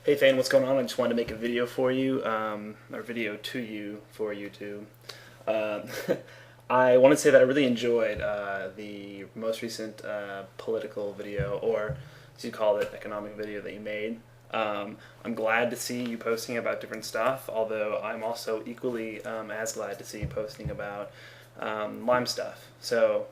Hey Thane, what's going on? I just wanted to make a video for you, or video to you for YouTube. Uh, I want to say that I really enjoyed the most recent political video, or as you call it, economic video that you made. I'm glad to see you posting about different stuff, although I'm also equally as glad to see you posting about Lyme stuff. So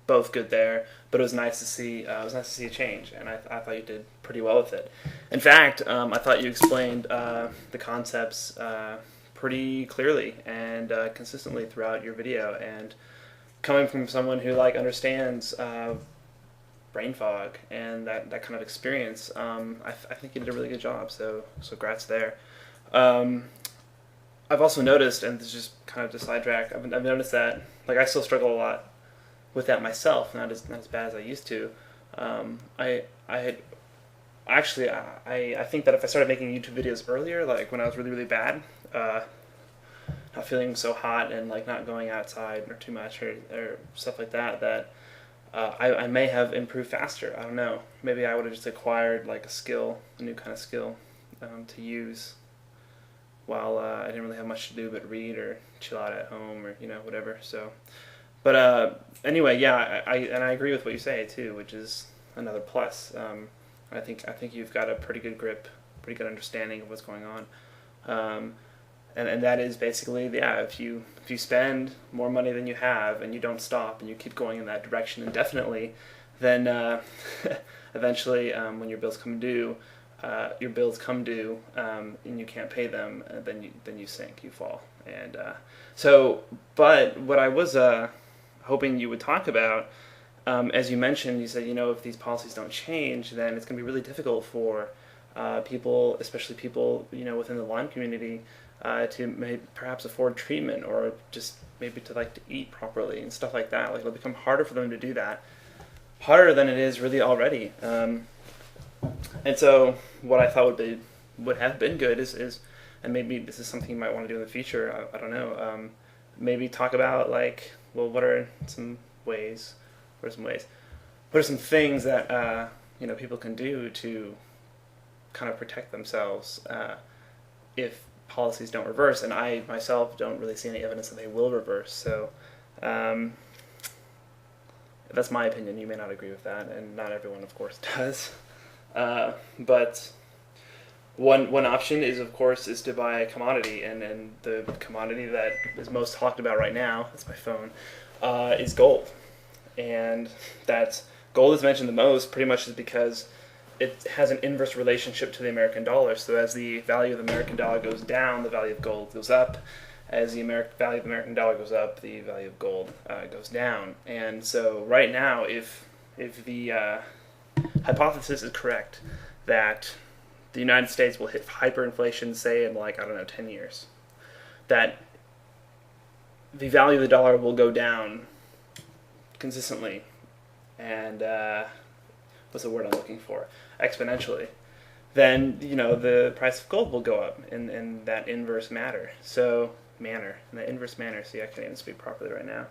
both good there, but it was nice to see. It was nice to see a change, and I thought you did pretty well with it. In fact, I thought you explained the concepts pretty clearly and consistently throughout your video. And coming from someone who understands brain fog and that kind of experience, I think you did a really good job. So congrats there. Um, I've also noticed, and this is just kind of to sidetrack, I've noticed that I still struggle a lot with that myself, not as bad as I used to. I had actually I think that if I started making YouTube videos earlier, like when I was really really bad, not feeling so hot and not going outside or too much or stuff like that, I may have improved faster. I don't know. Maybe I would have just acquired a skill, a new kind of skill to use while I didn't really have much to do but read or chill out at home or whatever. So. But anyway, yeah, I agree with what you say too, which is another plus. I think you've got a pretty good grip, pretty good understanding of what's going on, and that is basically, yeah, if you spend more money than you have and you don't stop and you keep going in that direction indefinitely, then eventually when your bills come due, and you can't pay them, then you sink, you fall, and but what I was hoping you would talk about, as you mentioned, you said, if these policies don't change, then it's going to be really difficult for people, especially people, within the Lyme community, to perhaps afford treatment or just maybe to eat properly and stuff like that. It'll become harder for them to do that, harder than it is really already. And so, what I thought would have been good is, and maybe this is something you might want to do in the future. I don't know. Maybe talk about what are some ways, what are some things that people can do to kind of protect themselves if policies don't reverse. And I myself don't really see any evidence that they will reverse. So that's my opinion. You may not agree with that, and not everyone, of course, does. But one option is, of course, is to buy a commodity, and the commodity that is most talked about right now, that's my phone, is gold. And that gold is mentioned the most pretty much is because it has an inverse relationship to the American dollar. So as the value of the American dollar goes down, the value of gold goes up. As the value of the American dollar goes up, the value of gold goes down. And so right now, if the hypothesis is correct that the United States will hit hyperinflation, say in 10 years, that the value of the dollar will go down consistently, and what's the word I'm looking for? Exponentially. Then the price of gold will go up in that inverse manner. In that inverse manner. See, I can't even speak properly right now.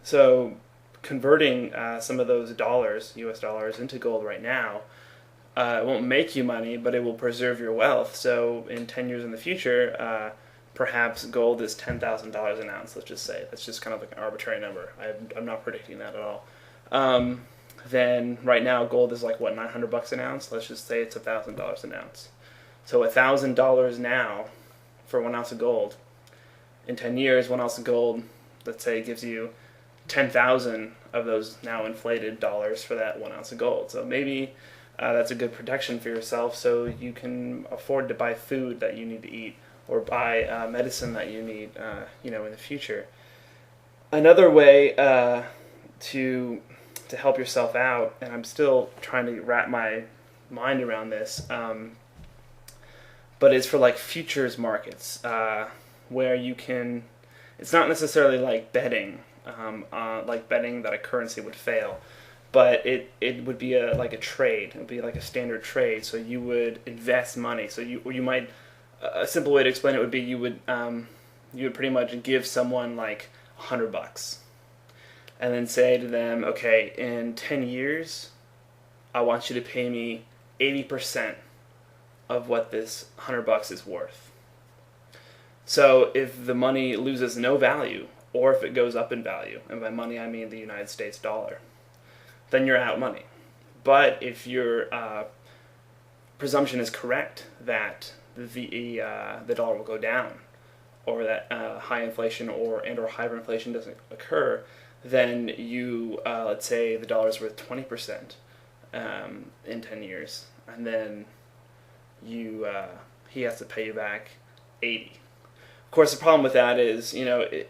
So converting some of those dollars, U.S. dollars, into gold right now, it won't make you money, but it will preserve your wealth. So in 10 years in the future, perhaps gold is $10,000 an ounce, let's just say. That's just kind of an arbitrary number. I'm not predicting that at all. Then right now gold is $900 an ounce? Let's just say it's $1,000 an ounce. So $1,000 now for 1 ounce of gold. In 10 years, 1 ounce of gold, let's say, gives you 10,000 of those now inflated dollars for that 1 ounce of gold. So maybe that's a good protection for yourself, so you can afford to buy food that you need to eat or buy medicine that you need, in the future. Another way to help yourself out, and I'm still trying to wrap my mind around this, but it's for futures markets, where you can. It's not necessarily betting. Betting that a currency would fail, but it would be a trade. It would be a standard trade. So you would invest money. So you might, a simple way to explain it would be you would pretty much give someone $100, and then say to them, okay, in 10 years, I want you to pay me 80% of what this $100 is worth. So if the money loses no value, or if it goes up in value, and by money I mean the United States dollar, then you're out money. But if your presumption is correct that the dollar will go down, or that high inflation or hyperinflation doesn't occur, then you, let's say the dollar's worth 20% in 10 years, and then he has to pay you back 80. Of course, the problem with that is,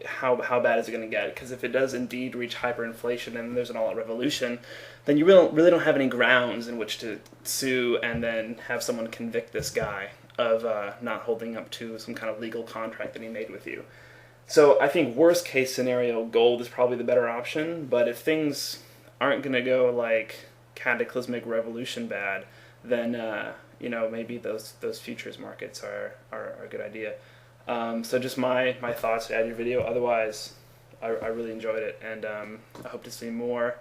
how bad is it going to get? Because if it does indeed reach hyperinflation and there's an all-out revolution, then you really don't have any grounds in which to sue and then have someone convict this guy of not holding up to some kind of legal contract that he made with you. So I think worst case scenario, gold is probably the better option. But if things aren't going to go like cataclysmic revolution bad, then maybe those futures markets are a good idea. So just my thoughts to add your video. Otherwise, I really enjoyed it, and I hope to see more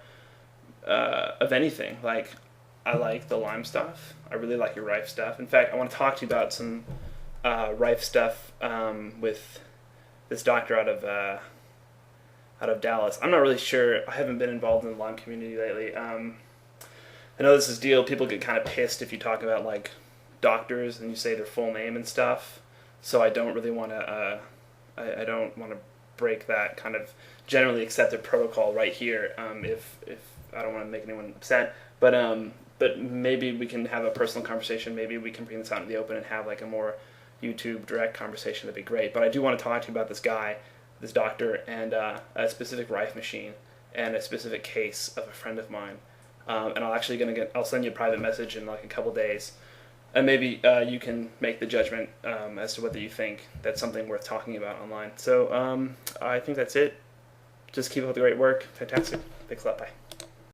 of anything. Like, I like the Lyme stuff. I really like your Rife stuff. In fact, I want to talk to you about some Rife stuff with this doctor out of Dallas. I'm not really sure. I haven't been involved in the Lyme community lately. I know this is a deal. People get kind of pissed if you talk about like doctors and you say their full name and stuff. So I don't really want to. I don't want to break that kind of generally accepted protocol right here. If I don't want to make anyone upset, but maybe we can have a personal conversation. Maybe we can bring this out in the open and have like a more YouTube direct conversation. That'd be great. But I do want to talk to you about this guy, this doctor, and a specific Rife machine and a specific case of a friend of mine. And I'll send you a private message in like a couple days. And maybe you can make the judgment as to whether you think that's something worth talking about online. So I think that's it. Just keep up the great work. Fantastic. Thanks a lot. Bye.